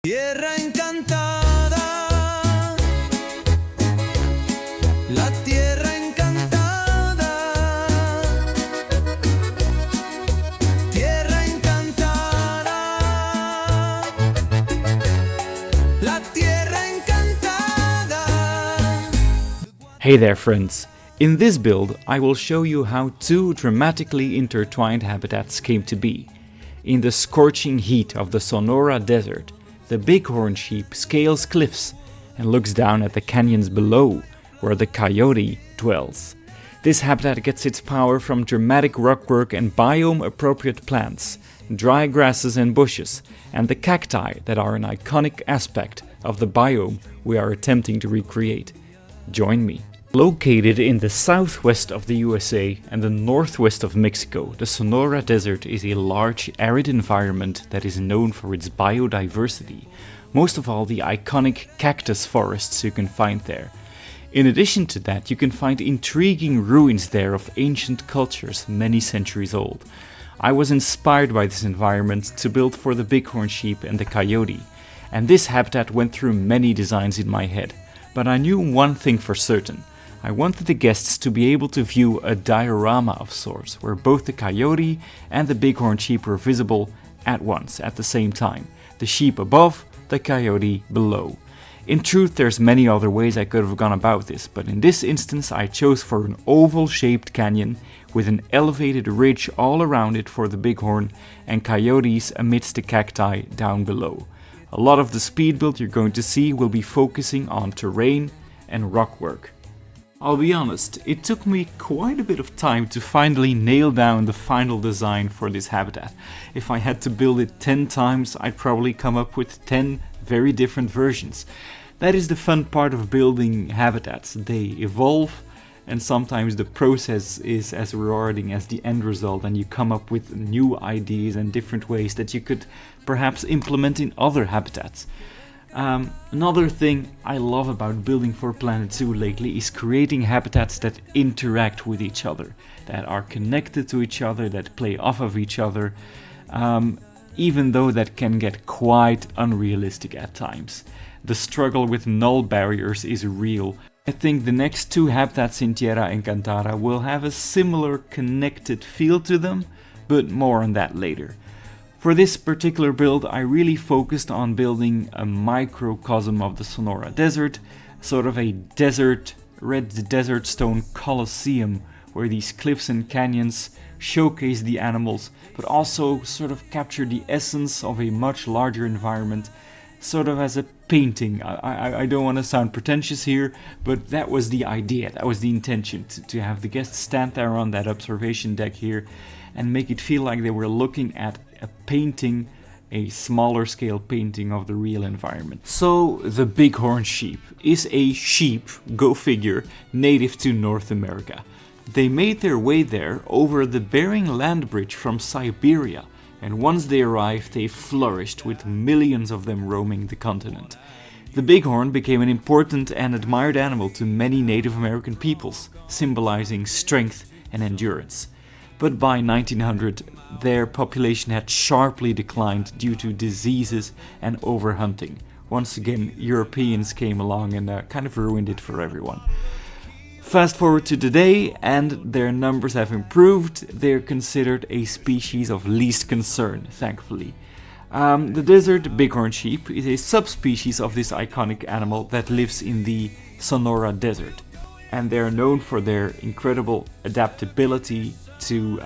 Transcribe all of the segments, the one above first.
Tierra encantada, la tierra encantada, tierra encantada, la tierra encantada. Hey there friends! In this build I will show you how two dramatically intertwined habitats came to be. In the scorching heat of the Sonora Desert, the bighorn sheep scales cliffs and looks down at the canyons below, where the coyote dwells. This habitat gets its power from dramatic rockwork and biome-appropriate plants, dry grasses and bushes, and the cacti that are an iconic aspect of the biome we are attempting to recreate. Join me. Located in the southwest of the USA and the northwest of Mexico, the Sonora Desert is a large, arid environment that is known for its biodiversity, most of all the iconic cactus forests you can find there. In addition to that, you can find intriguing ruins there of ancient cultures many centuries old. I was inspired by this environment to build for the bighorn sheep and the coyote, and this habitat went through many designs in my head, but I knew one thing for certain. I wanted the guests to be able to view a diorama of sorts, where both the coyote and the bighorn sheep were visible at once, at the same time. The sheep above, the coyote below. In truth, there's many other ways I could have gone about this, but in this instance I chose for an oval-shaped canyon with an elevated ridge all around it for the bighorn and coyotes amidst the cacti down below. A lot of the speed build you're going to see will be focusing on terrain and rockwork. I'll be honest, it took me quite a bit of time to finally nail down the final design for this habitat. If I had to build it 10 times, I'd probably come up with 10 very different versions. That is the fun part of building habitats. They evolve, and sometimes the process is as rewarding as the end result, and you come up with new ideas and different ways that you could perhaps implement in other habitats. Another thing I love about building for Planet Zoo lately is creating habitats that interact with each other, that are connected to each other, that play off of each other, even though that can get quite unrealistic at times. The struggle with null barriers is real. I think the next two habitats in Tierra Encantada will have a similar connected feel to them, but more on that later. For this particular build, I really focused on building a microcosm of the Sonora Desert, sort of a red desert stone coliseum, where these cliffs and canyons showcase the animals, but also sort of capture the essence of a much larger environment, sort of as a painting. I don't want to sound pretentious here, but that was the idea, that was the intention, to have the guests stand there on that observation deck here and make it feel like they were looking at a painting, a smaller scale painting of the real environment. So the bighorn sheep is a sheep, go figure, native to North America. They made their way there over the Bering Land Bridge from Siberia, and once they arrived they flourished, with millions of them roaming the continent. The bighorn became an important and admired animal to many Native American peoples, symbolizing strength and endurance. But by 1900, their population had sharply declined due to diseases and overhunting. Once again, Europeans came along and kind of ruined it for everyone. Fast forward to today, and their numbers have improved. They're considered a species of least concern, thankfully. The desert bighorn sheep is a subspecies of this iconic animal that lives in the Sonora Desert. And they are known for their incredible adaptability to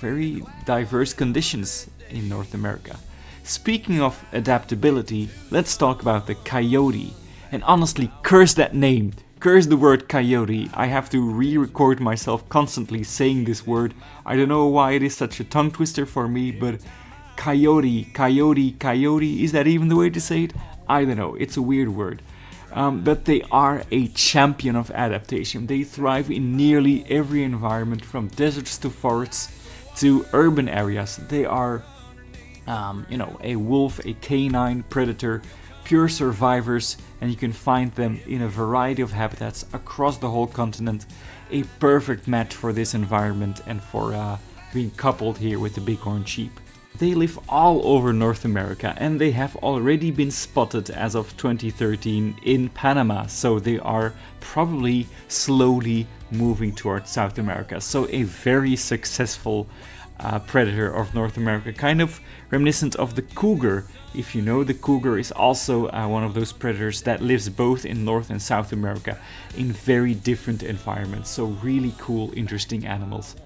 very diverse conditions in North America. Speaking of adaptability, let's talk about the coyote. And honestly, curse that name. Curse the word coyote. I have to re-record myself constantly saying this word. I don't know why it is such a tongue twister for me, but coyote, is that even the way to say it? I don't know, it's a weird word. But they are a champion of adaptation. They thrive in nearly every environment, from deserts to forests to urban areas. They are, a wolf, a canine predator, pure survivors, and you can find them in a variety of habitats across the whole continent. A perfect match for this environment and for being coupled here with the bighorn sheep. They live all over North America, and they have already been spotted as of 2013 in Panama, so they are probably slowly moving towards South America. So a very successful predator of North America, kind of reminiscent of the cougar. If you know, the cougar is also one of those predators that lives both in North and South America in very different environments. So really cool, interesting animals.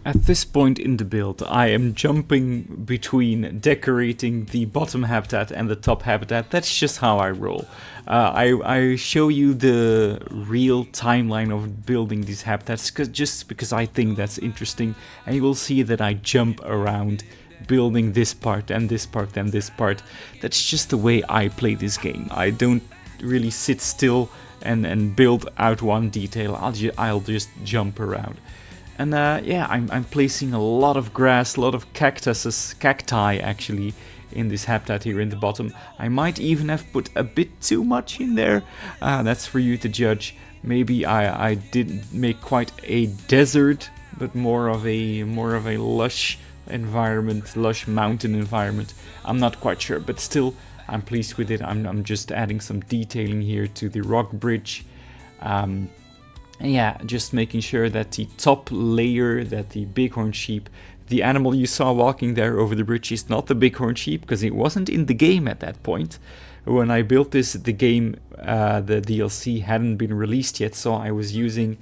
At this point in the build, I am jumping between decorating the bottom habitat and the top habitat. That's just how I roll. I show you the real timeline of building these habitats just because I think that's interesting, and you will see that I jump around building this part and this part and this part. That's just the way I play this game. I don't really sit still and build out one detail. I'll just jump around. And yeah, I'm placing a lot of grass, a lot of cacti actually, in this habitat here in the bottom. I might even have put a bit too much in there. That's for you to judge. Maybe I didn't make quite a desert, but more of a lush environment, lush mountain environment. I'm not quite sure, but still, I'm pleased with it. I'm just adding some detailing here to the rock bridge. And yeah, just making sure that the top layer, that the bighorn sheep, the animal you saw walking there over the bridge, is not the bighorn sheep, because it wasn't in the game at that point. When I built this, the game, the DLC hadn't been released yet, so I was using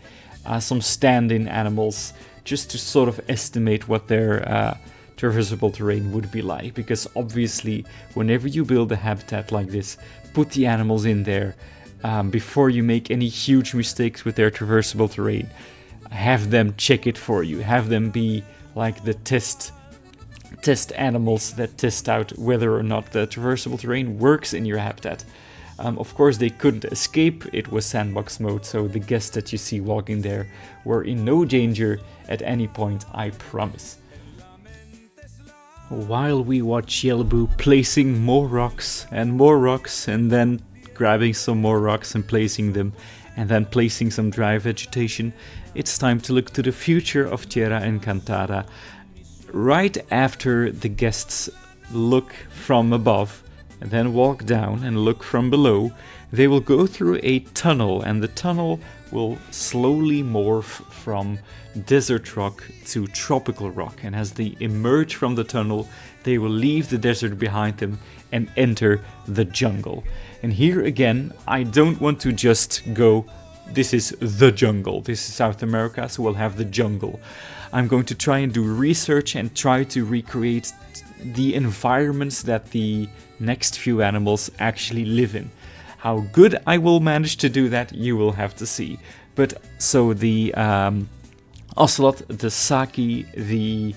some stand-in animals just to sort of estimate what their traversable terrain would be like, because obviously whenever you build a habitat like this, put the animals in there before you make any huge mistakes with their traversable terrain. Have them check it for you, have them be like the test animals that test out whether or not the traversable terrain works in your habitat. Of course, they couldn't escape, it was sandbox mode, so the guests that you see walking there were in no danger at any point, I promise. While we watch Yellowboo placing more rocks, and then grabbing some more rocks and placing them, and then placing some dry vegetation, it's time to look to the future of Tierra Encantada. Right after the guests look from above, and then walk down and look from below, they will go through a tunnel, and the tunnel will slowly morph from desert rock to tropical rock, and as they emerge from the tunnel, they will leave the desert behind them and enter the jungle. And here again, I don't want to just go, this is the jungle, this is South America, so we'll have the jungle. I'm going to try and do research and try to recreate the environments that the next few animals actually live in. How good I will manage to do that, you will have to see. But so the ocelot, the saki, the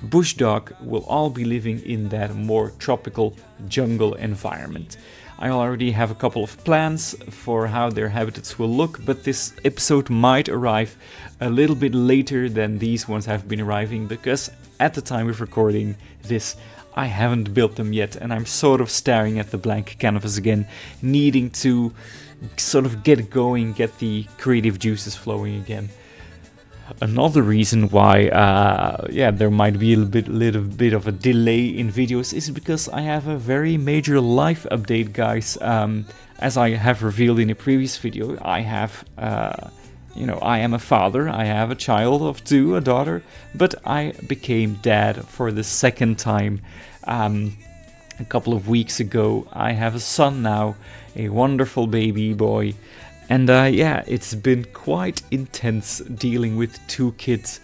bush dog will all be living in that more tropical jungle environment. I already have a couple of plans for how their habitats will look, but this episode might arrive a little bit later than these ones have been arriving, because at the time of recording this, I haven't built them yet, and I'm sort of staring at the blank canvas again, needing to sort of get going, get the creative juices flowing again. Another reason why there might be a little bit of a delay in videos is because I have a very major life update, guys. As I have revealed in a previous video, I have I am a father, I have a child of 2, a daughter, but I became dad for the second time a couple of weeks ago. I have a son now, a wonderful baby boy. And it's been quite intense dealing with 2 kids.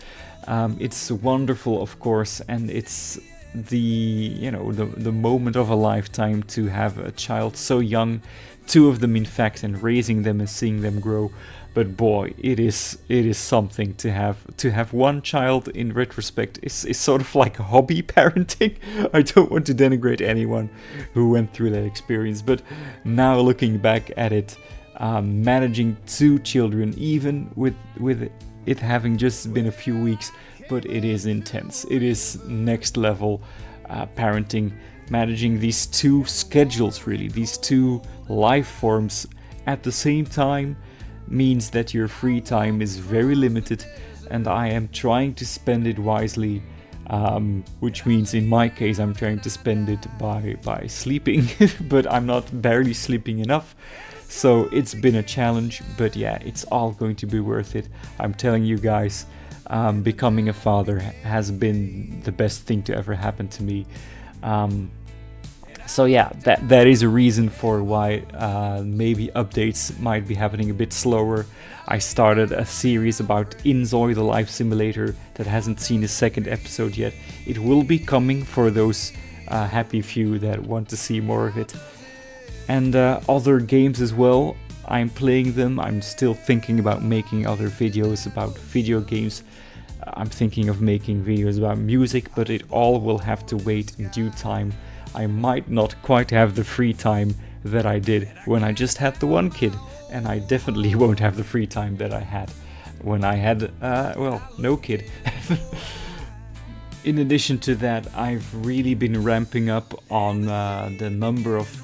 It's wonderful, of course, and it's the moment of a lifetime to have a child so young, 2 of them in fact, and raising them and seeing them grow. But boy, it is something to have one child. In retrospect, is sort of like a hobby parenting. I don't want to denigrate anyone who went through that experience, but now looking back at it, managing 2 children, even with it having just been a few weeks, but it is intense. It is next level parenting, managing these 2 schedules, really, these 2 life forms at the same time means that your free time is very limited, and I am trying to spend it wisely. which means in my case I'm trying to spend it by sleeping, but I'm not barely sleeping enough. So it's been a challenge, but yeah, it's all going to be worth it. I'm telling you guys, becoming a father has been the best thing to ever happen to me. So yeah, that is a reason for why maybe updates might be happening a bit slower. I started a series about Inzoi, the life simulator, that hasn't seen a second episode yet. It will be coming for those happy few that want to see more of it. And other games as well, I'm playing them. I'm still thinking about making other videos about video games. I'm thinking of making videos about music, but it all will have to wait in due time. I might not quite have the free time that I did when I just had the one kid, and I definitely won't have the free time that I had when I had, no kid. In addition to that, I've really been ramping up on the number of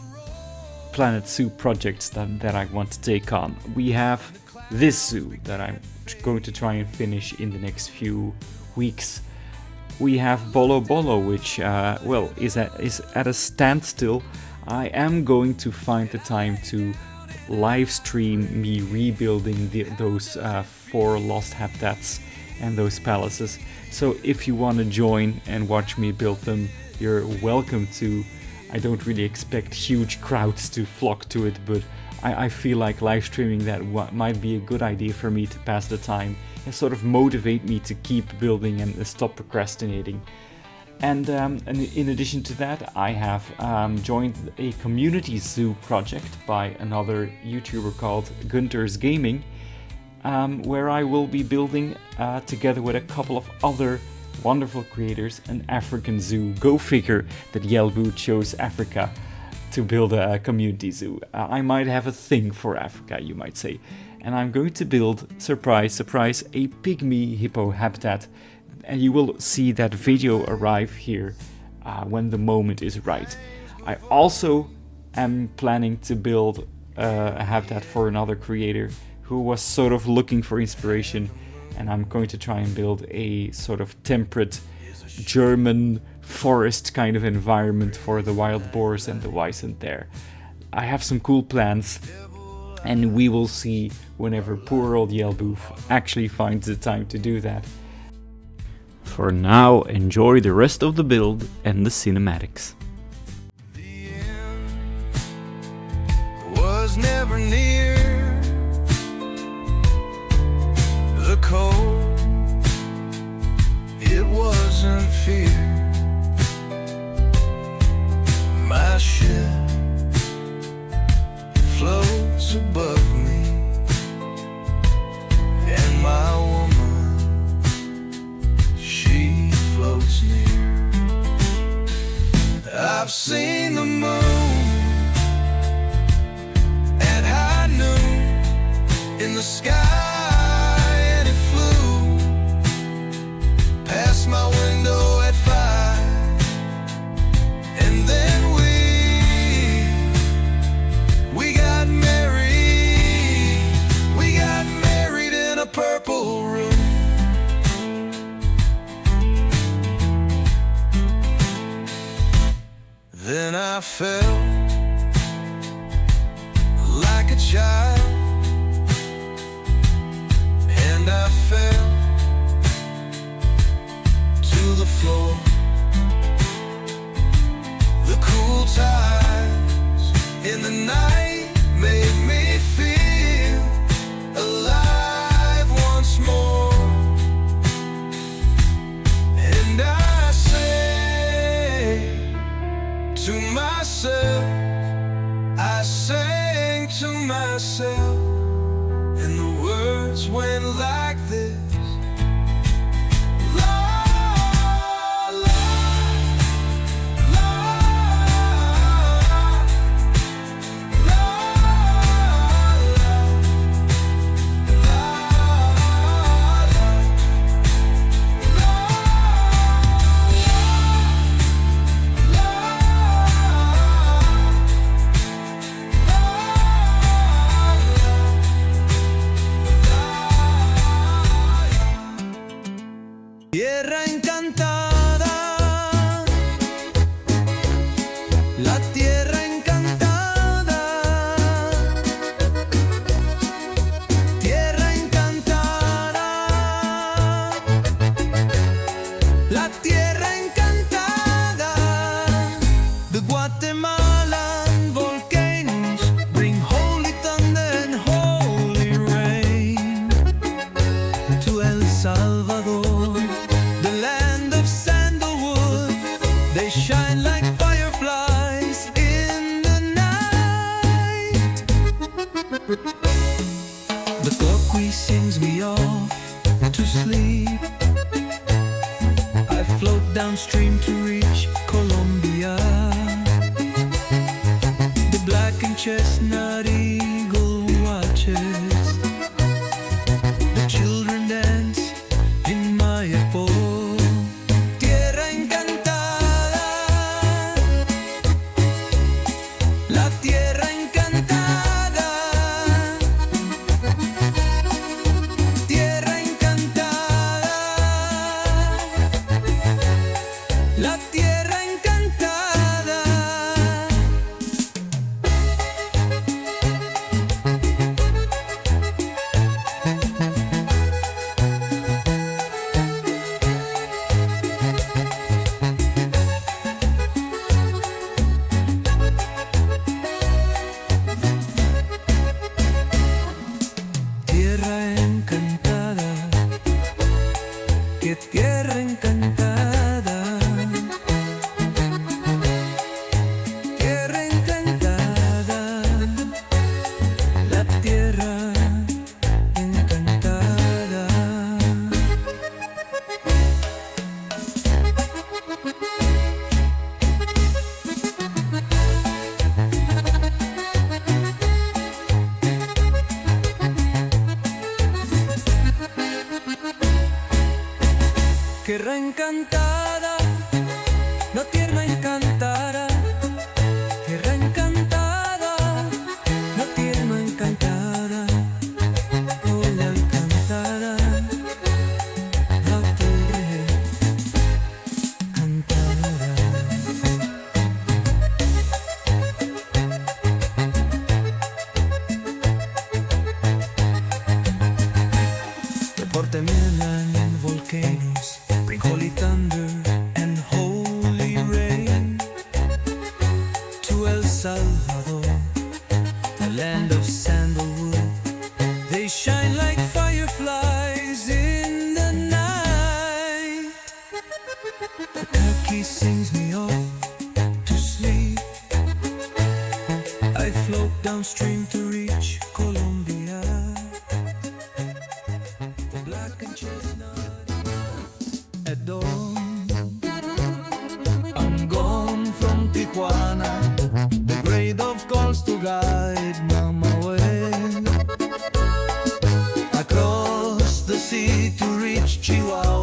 Planet Zoo projects that I want to take on. We have this zoo that I'm going to try and finish in the next few weeks. We have Bolo Bolo, which is at a standstill. I am going to find the time to live stream me rebuilding those 4 lost habitats and those palaces. So if you want to join and watch me build them, you're welcome to. I don't really expect huge crowds to flock to it, but I feel like live streaming that might be a good idea for me to pass the time and sort of motivate me to keep building and stop procrastinating. And in addition to that, I have joined a community zoo project by another YouTuber called Gunter's Gaming, where I will be building together with a couple of other wonderful creators an African zoo. Go figure that Yelbu chose Africa to build a community zoo. I might have a thing for Africa, you might say. And I'm going to build, surprise, surprise, a pygmy hippo habitat. And you will see that video arrive here when the moment is right. I also am planning to build a habitat for another creator who was sort of looking for inspiration, and I'm going to try and build a sort of temperate German forest kind of environment for the wild boars and the wisent there. I have some cool plans, and we will see whenever poor old Yelboof actually finds the time to do that. For now, enjoy the rest of the build and the cinematics. The end was never near. The cold, it wasn't fear. My ship floats above me, and my woman, she floats near. I've seen the moon at high noon in the sky, and it flew past my window at 5, and then we got married in a purple room. Then I felt like a child, and I fell to the floor. The cool tides in the night made me feel alive once more. And I say to myself, I sang to myself, and the words went like this. La, la, la, la, black and chestnut eagle watches the children dance in my Ep4. Tierra encantada, la tierra encantada, tierra encantada, la tierra encantada. Tierra encantada, qué tierra encantada, tierra encantada, la tierra encantada. Tierra encantada, no tierra encantada, tierra encantada, no tierra encantada, oh la encantada, la tierra encantada. Deporte Milan, volcanoes, bring holy thunder and holy rain to El Salvador, the land of sandalwood. They shine like fireflies in the night. The cacti sings me off to sleep. I float downstream to reach Colombia. The black and chestnut at dawn. I'm gone from Tijuana, the grade of calls to guide my way across the sea to reach Chihuahua.